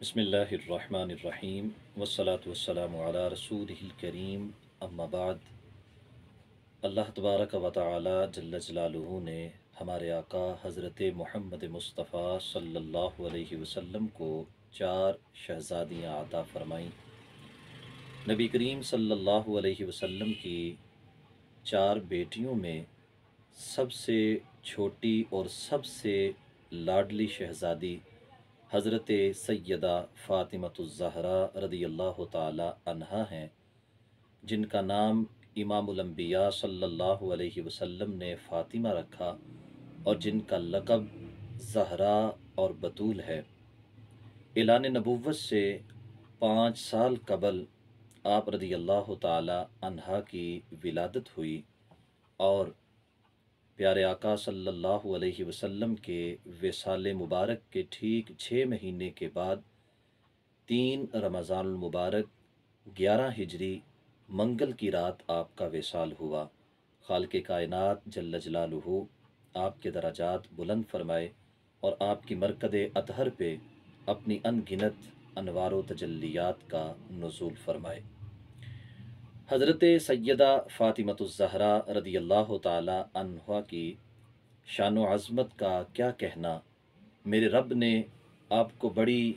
بسم اللہ الرحمن الرحیم والصلاة والسلام علی رسولہ الکریم اما بعد۔ اللہ تبارک و تعالی جل جلالہ نے ہمارے آقا حضرت محمد مصطفیٰ صلی اللہ علیہ وسلم کو 4 شہزادیاں عطا فرمائیں۔ نبی کریم صلی اللہ علیہ وسلم کی 4 بیٹیوں میں سب سے چھوٹی اور سب سے لاڈلی شہزادی حضرت سیدہ فاطمۃ الزہرا رضی اللہ تعالی عنہا ہیں، جن کا نام امام الانبیاء صلی اللہ علیہ وسلم نے فاطمہ رکھا اور جن کا لقب زہرا اور بطول ہے۔ اعلان نبوت سے 5 سال قبل آپ رضی اللہ تعالی عنہا کی ولادت ہوئی اور پیارے آقا صلی اللہ علیہ وسلم کے وصال مبارک کے ٹھیک 6 مہینے کے بعد 3 رمضان المبارک 11 ہجری منگل کی رات آپ کا وصال ہوا۔ خالق کائنات جل جلالہ آپ کے درجات بلند فرمائے اور آپ کی مرکز اطہر پہ اپنی ان گنت انوار و تجلیات کا نزول فرمائے۔ حضرت سیدہ فاطمۃ الزہرا رضی اللہ تعالی عنہا کی شان و عظمت کا کیا کہنا۔ میرے رب نے آپ کو بڑی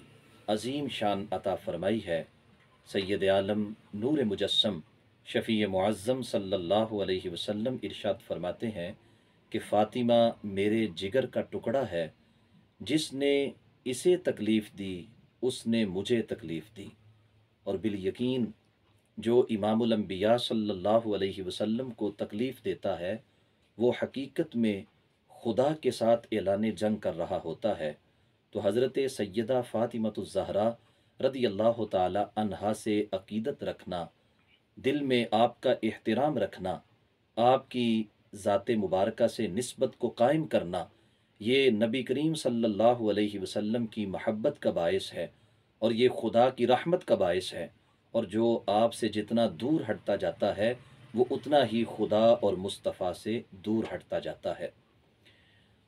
عظیم شان عطا فرمائی ہے۔ سید عالم نور مجسم شفیع معظم صلی اللہ علیہ وسلم ارشاد فرماتے ہیں کہ فاطمہ میرے جگر کا ٹکڑا ہے، جس نے اسے تکلیف دی اس نے مجھے تکلیف دی، اور بالیقین جو امام الانبیاء صلی اللہ علیہ وسلم کو تکلیف دیتا ہے وہ حقیقت میں خدا کے ساتھ اعلان جنگ کر رہا ہوتا ہے۔ تو حضرت سیدہ فاطمۃ الزہرا رضی اللہ تعالی عنہا سے عقیدت رکھنا، دل میں آپ کا احترام رکھنا، آپ کی ذات مبارکہ سے نسبت کو قائم کرنا، یہ نبی کریم صلی اللہ علیہ وسلم کی محبت کا باعث ہے اور یہ خدا کی رحمت کا باعث ہے، اور جو آپ سے جتنا دور ہٹتا جاتا ہے وہ اتنا ہی خدا اور مصطفیٰ سے دور ہٹتا جاتا ہے۔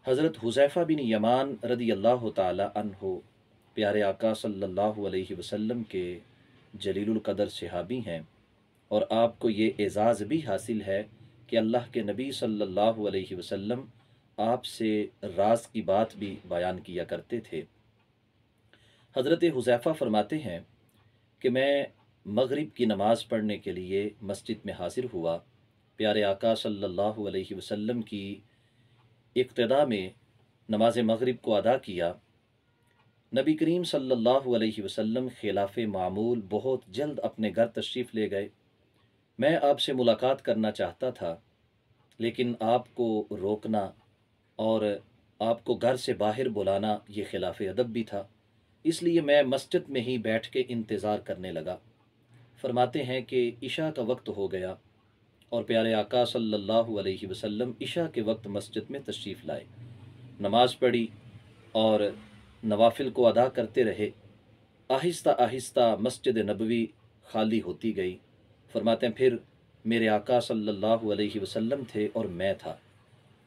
حضرت حذیفہ بن یمان رضی اللہ تعالی عنہ پیارے آقا صلی اللہ علیہ وسلم کے جلیل القدر صحابی ہیں، اور آپ کو یہ اعزاز بھی حاصل ہے کہ اللہ کے نبی صلی اللہ علیہ وسلم آپ سے راز کی بات بھی بیان کیا کرتے تھے۔ حضرت حذیفہ فرماتے ہیں کہ میں مغرب کی نماز پڑھنے کے لیے مسجد میں حاضر ہوا، پیارے آقا صلی اللہ علیہ وسلم کی اقتداء میں نماز مغرب کو ادا کیا۔ نبی کریم صلی اللہ علیہ وسلم خلاف معمول بہت جلد اپنے گھر تشریف لے گئے۔ میں آپ سے ملاقات کرنا چاہتا تھا، لیکن آپ کو روکنا اور آپ کو گھر سے باہر بلانا یہ خلاف ادب بھی تھا، اس لیے میں مسجد میں ہی بیٹھ کے انتظار کرنے لگا۔ فرماتے ہیں کہ عشاء کا وقت ہو گیا اور پیارے آقا صلی اللہ علیہ وسلم عشاء کے وقت مسجد میں تشریف لائے، نماز پڑھی اور نوافل کو ادا کرتے رہے۔ آہستہ آہستہ مسجد نبوی خالی ہوتی گئی۔ فرماتے ہیں پھر میرے آقا صلی اللہ علیہ وسلم تھے اور میں تھا۔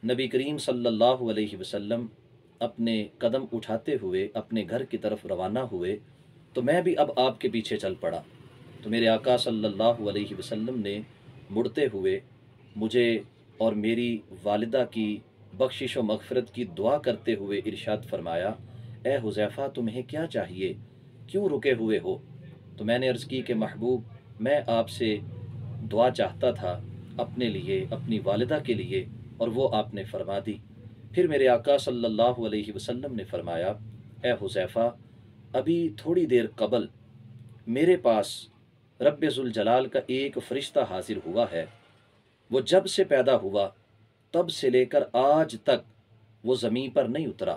نبی کریم صلی اللہ علیہ وسلم اپنے قدم اٹھاتے ہوئے اپنے گھر کی طرف روانہ ہوئے تو میں بھی اب آپ کے پیچھے چل پڑا۔ تو میرے آقا صلی اللہ علیہ وسلم نے مڑتے ہوئے مجھے اور میری والدہ کی بخشش و مغفرت کی دعا کرتے ہوئے ارشاد فرمایا، اے حذیفہ تمہیں کیا چاہیے، کیوں رکے ہوئے ہو؟ تو میں نے عرض کی کہ محبوب میں آپ سے دعا چاہتا تھا اپنے لیے، اپنی والدہ کے لیے، اور وہ آپ نے فرما دی۔ پھر میرے آقا صلی اللہ علیہ وسلم نے فرمایا، اے حذیفہ ابھی تھوڑی دیر قبل میرے پاس رب ذوالجلال کا ایک فرشتہ حاضر ہوا ہے، وہ جب سے پیدا ہوا تب سے لے کر آج تک وہ زمین پر نہیں اترا۔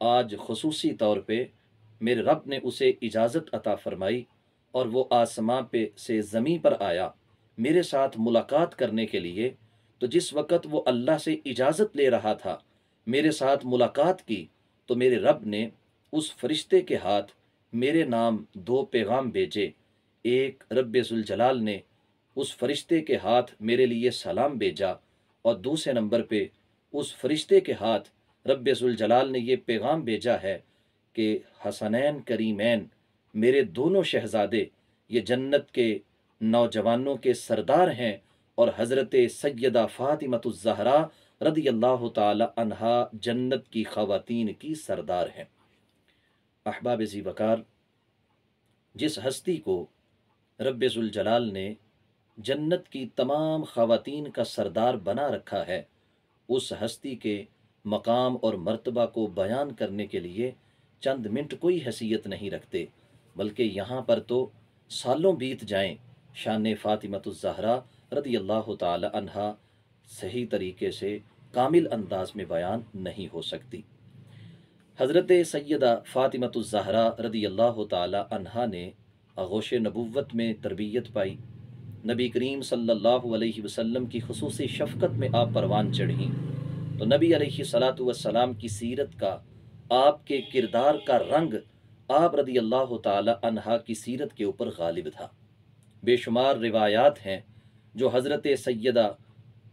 آج خصوصی طور پہ میرے رب نے اسے اجازت عطا فرمائی اور وہ آسمان پہ سے زمین پر آیا میرے ساتھ ملاقات کرنے کے لیے۔ تو جس وقت وہ اللہ سے اجازت لے رہا تھا میرے ساتھ ملاقات کی تو میرے رب نے اس فرشتے کے ہاتھ میرے نام 2 پیغام بھیجے۔ ایک رب ذوالجلال نے اس فرشتے کے ہاتھ میرے لیے سلام بھیجا، اور دوسرے نمبر پہ اس فرشتے کے ہاتھ رب ذوالجلال نے یہ پیغام بھیجا ہے کہ حسنین کریمین میرے دونوں شہزادے یہ جنت کے نوجوانوں کے سردار ہیں اور حضرت سیدہ فاطمۃ الزہرا رضی اللہ تعالی عنہا جنت کی خواتین کی سردار ہیں۔ احباب ذی وقار، جس ہستی کو رب ذوالجلال نے جنت کی تمام خواتین کا سردار بنا رکھا ہے، اس ہستی کے مقام اور مرتبہ کو بیان کرنے کے لیے چند منٹ کوئی حیثیت نہیں رکھتے، بلکہ یہاں پر تو سالوں بیت جائیں، شان فاطمۃ الزہرا رضی اللہ تعالی عنہا صحیح طریقے سے کامل انداز میں بیان نہیں ہو سکتی۔ حضرت سیدہ فاطمۃ الزہرا رضی اللہ تعالی عنہا نے آغوش نبوت میں تربیت پائی، نبی کریم صلی اللہ علیہ وسلم کی خصوصی شفقت میں آپ پروان چڑھیں، تو نبی علیہ الصلاۃ والسلام کی سیرت کا، آپ کے کردار کا رنگ آپ رضی اللہ تعالی عنہا کی سیرت کے اوپر غالب تھا۔ بے شمار روایات ہیں جو حضرت سیدہ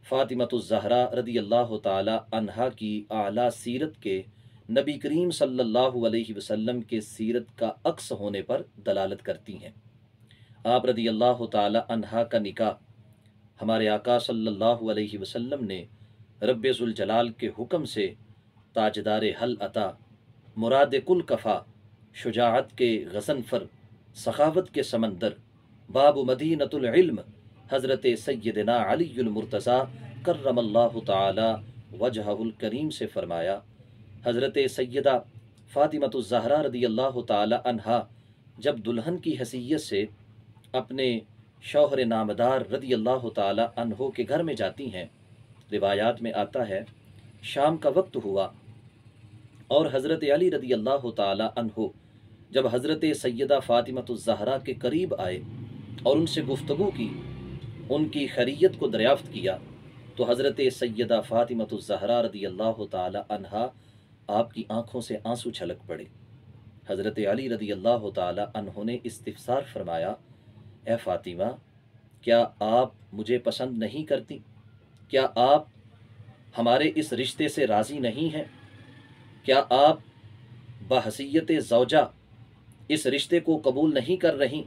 فاطمۃ الزہرا رضی اللہ تعالی عنہا کی اعلیٰ سیرت کے نبی کریم صلی اللہ علیہ وسلم کے سیرت کا عکس ہونے پر دلالت کرتی ہیں۔ آپ رضی اللہ تعالی عنہا کا نکاح ہمارے آقا صلی اللہ علیہ وسلم نے رب ذوالجلال کے حکم سے تاجدار حل عطا، مراد کل کفا، شجاعت کے غضنفر، سخاوت کے سمندر، باب مدینۃ العلم حضرت سیدنا علی المرتضیٰ کرم اللہ تعالی وجہہ الکریم سے فرمایا، حضرت سیدہ فاطمۃ الزہرا رضی اللہ تعالی عنہا جب دلہن کی حیثیت سے اپنے شوہر نامدار رضی اللہ تعالی عنہ کے گھر میں جاتی ہیں، روایات میں آتا ہے شام کا وقت ہوا اور حضرت علی رضی اللہ تعالی عنہ جب حضرت سیدہ فاطمۃ الزہرا کے قریب آئے اور ان سے گفتگو کی، ان کی خیریت کو دریافت کیا، تو حضرت سیدہ فاطمۃ الزہرا رضی اللہ تعالی عنہا آپ کی آنکھوں سے آنسو چھلک پڑے۔ حضرت علی رضی اللہ تعالی عنہ نے استفسار فرمایا، اے فاطمہ، کیا آپ مجھے پسند نہیں کرتی؟ کیا آپ ہمارے اس رشتے سے راضی نہیں ہیں؟ کیا آپ بحیثیت زوجہ اس رشتے کو قبول نہیں کر رہی؟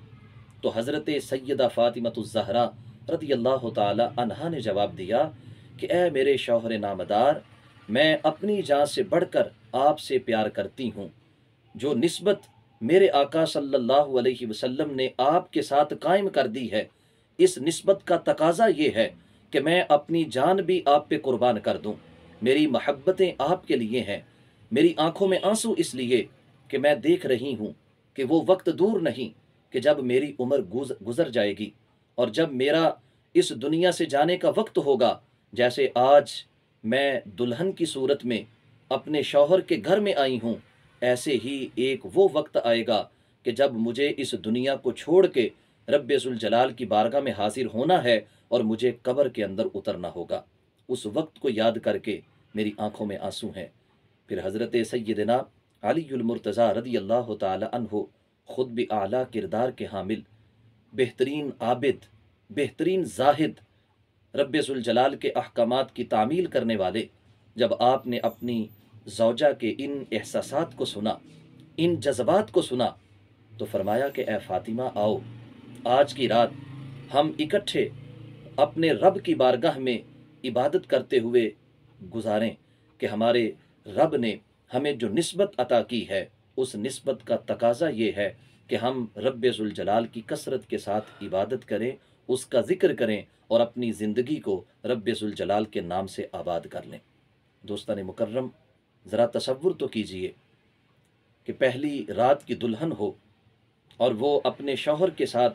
تو حضرت سیدہ فاطمۃ الزہرا رضی اللہ تعالی عنہا نے جواب دیا کہ اے میرے شوہر نامدار، میں اپنی جان سے بڑھ کر آپ سے پیار کرتی ہوں۔ جو نسبت میرے آقا صلی اللہ علیہ وسلم نے آپ کے ساتھ قائم کر دی ہے، اس نسبت کا تقاضا یہ ہے کہ میں اپنی جان بھی آپ پہ قربان کر دوں۔ میری محبتیں آپ کے لیے ہیں، میری آنکھوں میں آنسو اس لیے کہ میں دیکھ رہی ہوں کہ وہ وقت دور نہیں کہ جب میری عمر گزر جائے گی اور جب میرا اس دنیا سے جانے کا وقت ہوگا، جیسے آج میں دلہن کی صورت میں اپنے شوہر کے گھر میں آئی ہوں، ایسے ہی ایک وہ وقت آئے گا کہ جب مجھے اس دنیا کو چھوڑ کے رب ذوالجلال کی بارگاہ میں حاضر ہونا ہے اور مجھے قبر کے اندر اترنا ہوگا۔ اس وقت کو یاد کر کے میری آنکھوں میں آنسو ہیں۔ پھر حضرت سیدنا علی المرتضیٰ رضی اللہ تعالی عنہ خود بھی اعلیٰ کردار کے حامل، بہترین عابد، بہترین زاہد، رب ذوالجلال کے احکامات کی تعمیل کرنے والے، جب آپ نے اپنی زوجہ کے ان احساسات کو سنا، ان جذبات کو سنا، تو فرمایا کہ اے فاطمہ، آؤ آج کی رات ہم اکٹھے اپنے رب کی بارگاہ میں عبادت کرتے ہوئے گزاریں کہ ہمارے رب نے ہمیں جو نسبت عطا کی ہے، اس نسبت کا تقاضا یہ ہے کہ ہم رب ذوالجلال کی کثرت کے ساتھ عبادت کریں، اس کا ذکر کریں اور اپنی زندگی کو رب ذوالجلال کے نام سے آباد کر لیں۔ دوستان مکرم، ذرا تصور تو کیجئے کہ پہلی رات کی دلہن ہو اور وہ اپنے شوہر کے ساتھ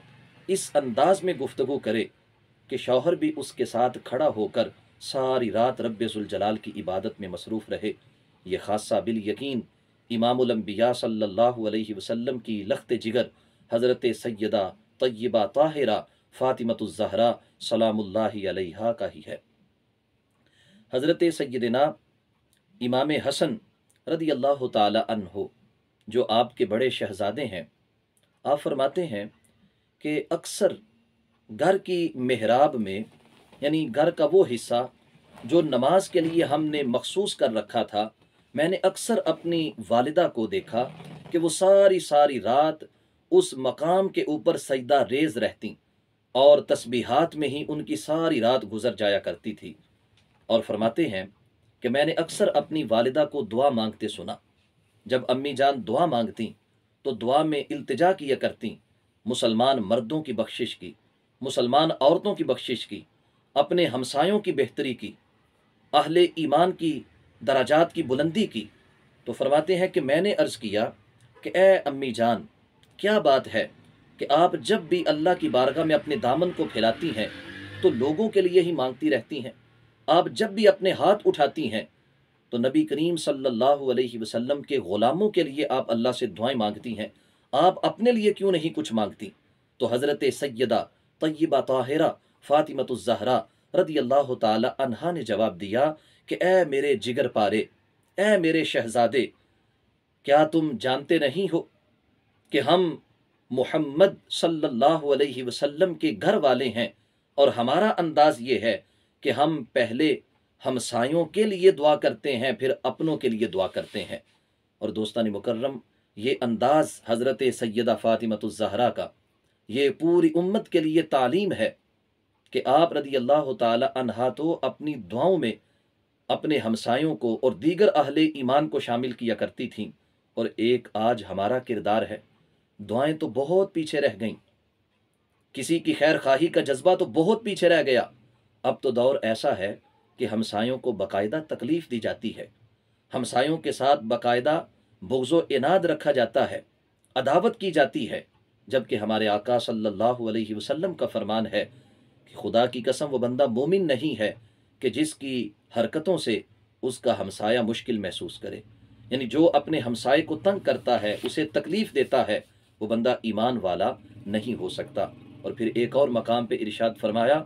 اس انداز میں گفتگو کرے کہ شوہر بھی اس کے ساتھ کھڑا ہو کر ساری رات رب ذوالجلال کی عبادت میں مصروف رہے۔ یہ خاصہ بالیقین امام الانبیاء صلی اللہ علیہ وسلم کی لخت جگر حضرت سیدہ طیبہ طاہرہ فاطمۃ الزہرا سلام اللہ علیہا کا ہی ہے۔ حضرت سیدنا امام حسن رضی اللہ تعالی عنہ جو آپ کے بڑے شہزادے ہیں، آپ فرماتے ہیں کہ اکثر گھر کی محراب میں، یعنی گھر کا وہ حصہ جو نماز کے لیے ہم نے مخصوص کر رکھا تھا، میں نے اکثر اپنی والدہ کو دیکھا کہ وہ ساری رات اس مقام کے اوپر سجدہ ریز رہتیں اور تسبیحات میں ہی ان کی ساری رات گزر جایا کرتی تھی۔ اور فرماتے ہیں کہ میں نے اکثر اپنی والدہ کو دعا مانگتے سنا۔ جب امی جان دعا مانگتیں تو دعا میں التجا کیا کرتیں مسلمان مردوں کی بخشش کی، مسلمان عورتوں کی بخشش کی، اپنے ہمسایوں کی بہتری کی، اہل ایمان کی درجات کی بلندی کی۔ تو فرماتے ہیں کہ میں نے عرض کیا کہ اے امی جان، کیا بات ہے کہ آپ جب بھی اللہ کی بارگاہ میں اپنے دامن کو پھیلاتی ہیں تو لوگوں کے لیے ہی مانگتی رہتی ہیں؟ آپ جب بھی اپنے ہاتھ اٹھاتی ہیں تو نبی کریم صلی اللہ علیہ وسلم کے غلاموں کے لیے آپ اللہ سے دعائیں مانگتی ہیں، آپ اپنے لیے کیوں نہیں کچھ مانگتی؟ تو حضرت سیدہ طیبہ طاہرہ فاطمۃ الزہرا رضی اللہ تعالی عنہا نے جواب دیا کہ اے میرے جگر پارے، اے میرے شہزادے، کیا تم جانتے نہیں ہو کہ ہم محمد صلی اللہ علیہ وسلم کے گھر والے ہیں، اور ہمارا انداز یہ ہے کہ ہم پہلے ہمسایوں کے لیے دعا کرتے ہیں، پھر اپنوں کے لیے دعا کرتے ہیں۔ اور دوستان مکرم، یہ انداز حضرت سیدہ فاطمۃ الزہرا کا یہ پوری امت کے لیے تعلیم ہے کہ آپ رضی اللہ تعالی عنہا تو اپنی دعاؤں میں اپنے ہمسایوں کو اور دیگر اہل ایمان کو شامل کیا کرتی تھیں، اور ایک آج ہمارا کردار ہے۔ دعائیں تو بہت پیچھے رہ گئیں، کسی کی خیر خواہی کا جذبہ تو بہت پیچھے رہ گیا۔ اب تو دور ایسا ہے کہ ہمسایوں کو باقاعدہ تکلیف دی جاتی ہے، ہمسایوں کے ساتھ باقاعدہ بغض و عناد رکھا جاتا ہے، عداوت کی جاتی ہے، جبکہ ہمارے آقا صلی اللہ علیہ وسلم کا فرمان ہے کہ خدا کی قسم وہ بندہ مومن نہیں ہے کہ جس کی حرکتوں سے اس کا ہمسایہ مشکل محسوس کرے۔ یعنی جو اپنے ہمسائے کو تنگ کرتا ہے، اسے تکلیف دیتا ہے، وہ بندہ ایمان والا نہیں ہو سکتا۔ اور پھر ایک اور مقام پہ ارشاد فرمایا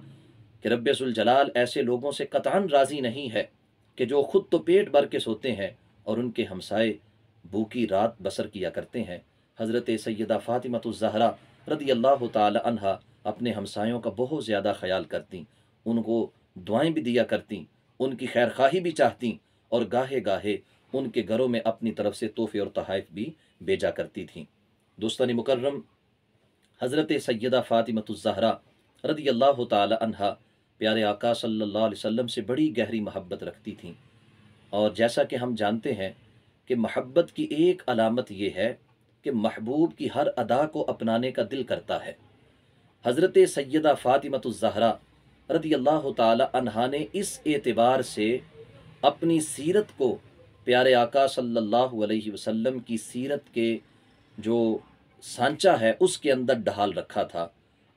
کہ رب ذوالجلال ایسے لوگوں سے قطعاً راضی نہیں ہے کہ جو خود تو پیٹ بھر کے سوتے ہیں اور ان کے ہمسائے بھوکی رات بسر کیا کرتے ہیں۔ حضرت سیدہ فاطمۃ الزہرا رضی اللہ تعالی عنہا اپنے ہمسایوں کا بہت زیادہ خیال کرتیں، ان کو دعائیں بھی دیا کرتیں، ان کی خیر خواہی بھی چاہتیں، اور گاہے گاہے ان کے گھروں میں اپنی طرف سے تحفے اور تحائف بھی بھیجا کرتی تھیں۔ دوستان مکرم، حضرت سیدہ فاطمۃ الزہرا رضی اللہ تعالی عنہا پیارے آقا صلی اللہ علیہ وسلم سے بڑی گہری محبت رکھتی تھیں، اور جیسا کہ ہم جانتے ہیں کہ محبت کی ایک علامت یہ ہے کہ محبوب کی ہر ادا کو اپنانے کا دل کرتا ہے۔ حضرت سیدہ فاطمۃ الزہرا رضی اللہ تعالی عنہا نے اس اعتبار سے اپنی سیرت کو پیارے آقا صلی اللہ علیہ وسلم کی سیرت کے جو سانچہ ہے اس کے اندر ڈھال رکھا تھا،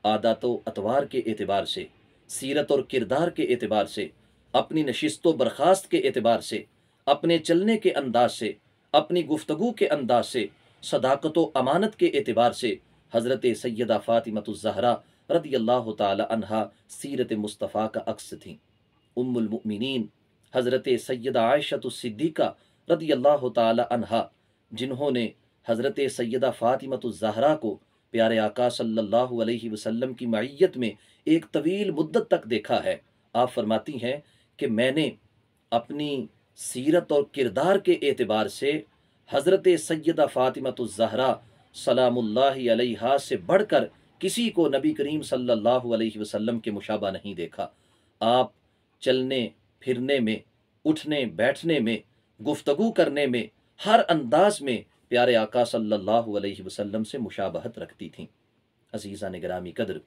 عادات و اطوار کے اعتبار سے، سیرت اور کردار کے اعتبار سے، اپنی نشست و برخاست کے اعتبار سے، اپنے چلنے کے انداز سے، اپنی گفتگو کے انداز سے، صداقت و امانت کے اعتبار سے حضرت سیدہ فاطمۃ الزہرا رضی اللہ تعالی عنہا سیرت مصطفیٰ کا عکس تھیں۔ ام المؤمنین حضرت سیدہ عائشہ الصدیقہ رضی اللہ تعالی عنہا، جنہوں نے حضرت سیدہ فاطمۃ الزہرا کو پیارے آقا صلی اللہ علیہ وسلم کی معیت میں ایک طویل مدت تک دیکھا ہے، آپ فرماتی ہیں کہ میں نے اپنی سیرت اور کردار کے اعتبار سے حضرت سیدہ فاطمۃ الزہرا سلام اللہ علیہا سے بڑھ کر کسی کو نبی کریم صلی اللہ علیہ وسلم کے مشابہ نہیں دیکھا۔ آپ چلنے پھرنے میں، اٹھنے بیٹھنے میں، گفتگو کرنے میں، ہر انداز میں پیارے آقا صلی اللہ علیہ وسلم سے مشابہت رکھتی تھیں۔ عزیزان گرامی قدر،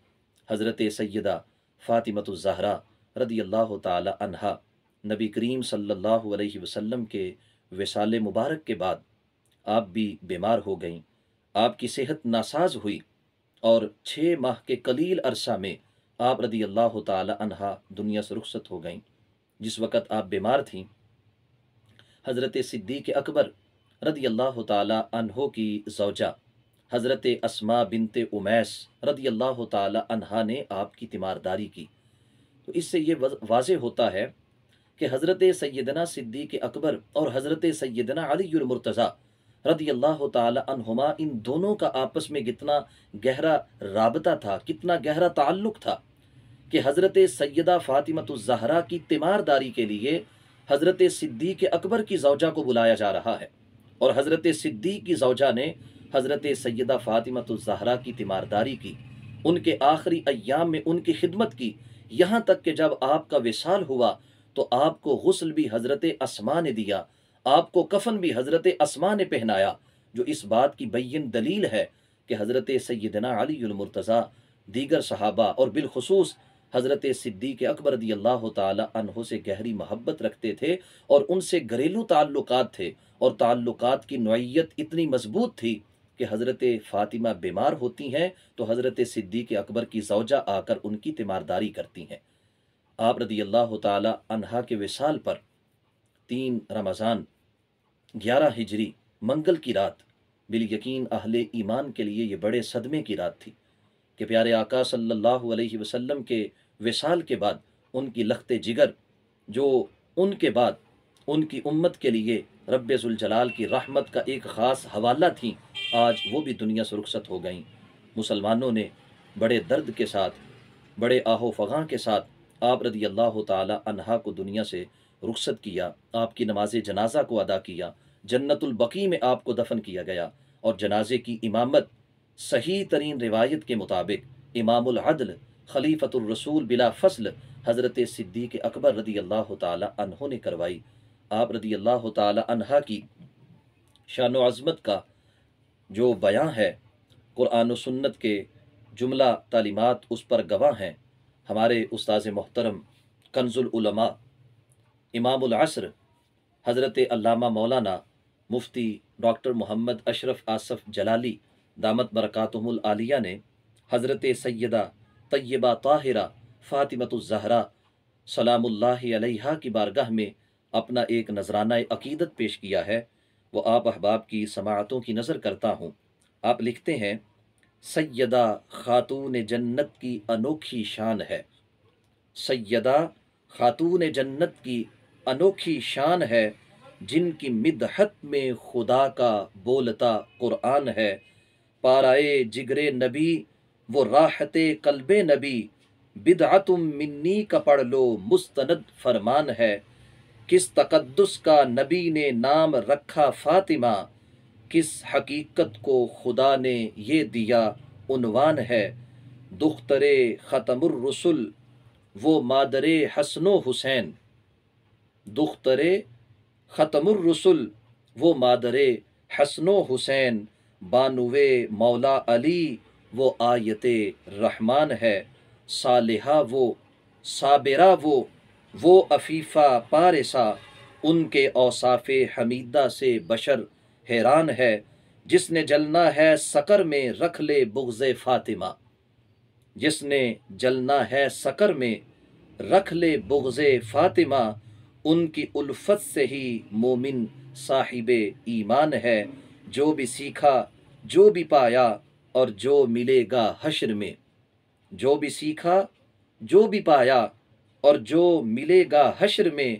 حضرت سیدہ فاطمۃ الزہرا رضی اللہ تعالی عنہا نبی کریم صلی اللہ علیہ وسلم کے وصال مبارک کے بعد آپ بھی بیمار ہو گئیں، آپ کی صحت ناساز ہوئی، اور 6 ماہ کے قلیل عرصہ میں آپ رضی اللہ تعالی عنہا دنیا سے رخصت ہو گئیں۔ جس وقت آپ بیمار تھیں، حضرت صدیق اکبر رضی اللہ تعالی عنہ کی زوجہ حضرت اسماء بنت امیس رضی اللہ تعالی عنہا نے آپ کی تیمارداری کی۔ تو اس سے یہ واضح ہوتا ہے کہ حضرت سیدنا صدیق اکبر اور حضرت سیدنا علی المرتضیٰ رضی اللہ تعالی عنہما، ان دونوں کا آپس میں کتنا گہرا رابطہ تھا، کتنا گہرا تعلق تھا کہ حضرت سیدہ فاطمۃ الزہرا کی تیمارداری کے لیے حضرت صدیق اکبر کی زوجہ کو بلایا جا رہا ہے، اور حضرت صدیق کی زوجہ نے حضرت سیدہ فاطمۃ الزہرا کی تیمارداری کی، ان کے آخری ایام میں ان کی خدمت کی، یہاں تک کہ جب آپ کا وصال ہوا تو آپ کو غسل بھی حضرت اسماء نے دیا، آپ کو کفن بھی حضرت اسماء نے پہنایا، جو اس بات کی بین دلیل ہے کہ حضرت سیدنا علی المرتضیٰ دیگر صحابہ اور بالخصوص حضرت صدیق اکبر رضی اللہ تعالی عنہ سے گہری محبت رکھتے تھے، اور ان سے گھریلو تعلقات تھے، اور تعلقات کی نوعیت اتنی مضبوط تھی کہ حضرت فاطمہ بیمار ہوتی ہیں تو حضرت صدیق اکبر کی زوجہ آ کر ان کی تیمارداری کرتی ہیں۔ آپ رضی اللہ تعالی عنہا کے وصال پر 3 رمضان 11 ہجری منگل کی رات بالیقین اہل ایمان کے لیے یہ بڑے صدمے کی رات تھی کہ پیارے آقا صلی اللہ علیہ وسلم کے وصال کے بعد ان کی لخت جگر، جو ان کے بعد ان کی امت کے لیے رب ذوالجلال کی رحمت کا ایک خاص حوالہ تھیں، آج وہ بھی دنیا سے رخصت ہو گئیں۔ مسلمانوں نے بڑے درد کے ساتھ، بڑے آہ و فغاں کے ساتھ آپ رضی اللہ تعالی عنہا کو دنیا سے رخصت کیا، آپ کی نماز جنازہ کو ادا کیا، جنت البقیع میں آپ کو دفن کیا گیا، اور جنازے کی امامت صحیح ترین روایت کے مطابق امام العدل خلیفۃ الرسول بلا فصل حضرت صدیق اکبر رضی اللہ تعالی عنہ نے کروائی۔ آپ رضی اللہ تعالی عنہ کی شان و عظمت کا جو بیان ہے، قرآن و سنت کے جملہ تعلیمات اس پر گواہ ہیں۔ ہمارے استاذ محترم کنز العلماء امام العصر حضرت علامہ مولانا مفتی ڈاکٹر محمد اشرف آصف جلالی دامت برکاتہم العالیہ نے حضرت سیدہ طیبہ طاہرہ فاطمۃ الزہرا سلام اللہ علیہا کی بارگاہ میں اپنا ایک نذرانہ عقیدت پیش کیا ہے، وہ آپ احباب کی سماعتوں کی نظر کرتا ہوں۔ آپ لکھتے ہیں، سیدہ خاتون جنت کی انوکھی شان ہے، سیدہ خاتون جنت کی انوکھی شان ہے، جن کی مدحت میں خدا کا بولتا قرآن ہے، پارائے جگر نبی وہ راحت قلب نبی، بدعت منی کا پڑھ لو مستند فرمان ہے، کس تقدس کا نبی نے نام رکھا فاطمہ، کس حقیقت کو خدا نے یہ دیا عنوان ہے، دختر ختم الرسل وہ مادر حسن و حسین، دختر ختم الرسل وہ مادر حسن و حسین، بانوے مولا علی وہ آیت رحمان ہے، صالحہ وہ صابرہ وہ عفیفہ پارسا، ان کے اوصاف حمیدہ سے بشر حیران ہے، جس نے جلنا ہے سقر میں رکھ لے بغض فاطمہ، جس نے جلنا ہے سقر میں رکھ لے بغض فاطمہ، ان کی الفت سے ہی مومن صاحب ایمان ہے، جو بھی سیکھا جو بھی پایا اور جو ملے گا حشر میں، جو بھی سیکھا جو بھی پایا اور جو ملے گا حشر میں،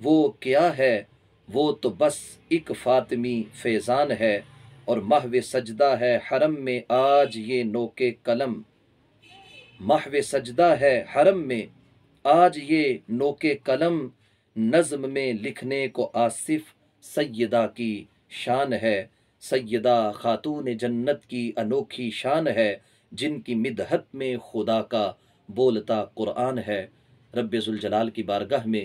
وہ کیا ہے وہ تو بس ایک فاطمی فیضان ہے، اور محو سجدہ ہے حرم میں آج یہ نوک قلم، محو سجدہ ہے حرم میں آج یہ نوک قلم، نظم میں لکھنے کو آصف سیدہ کی شان ہے، سیدہ خاتون جنت کی انوکھی شان ہے، جن کی مدحت میں خدا کا بولتا قرآن ہے۔ رب ذوالجلال کی بارگاہ میں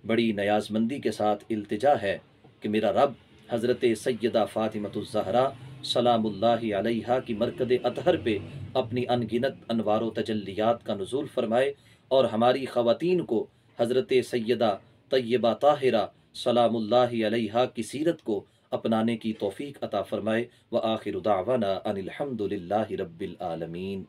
بڑی نیاز مندی کے ساتھ التجا ہے کہ میرا رب حضرت سیدہ فاطمۃ الزہرا سلام اللہ علیہا کی مرکز اطہر پہ اپنی ان گنت انوار و تجلیات کا نزول فرمائے، اور ہماری خواتین کو حضرت سیدہ طیبہ طاہرہ سلام اللہ علیہا کی سیرت کو اپنانے کی توفیق عطا فرمائے۔ وآخر دعوانا ان الحمد للہ رب العالمین۔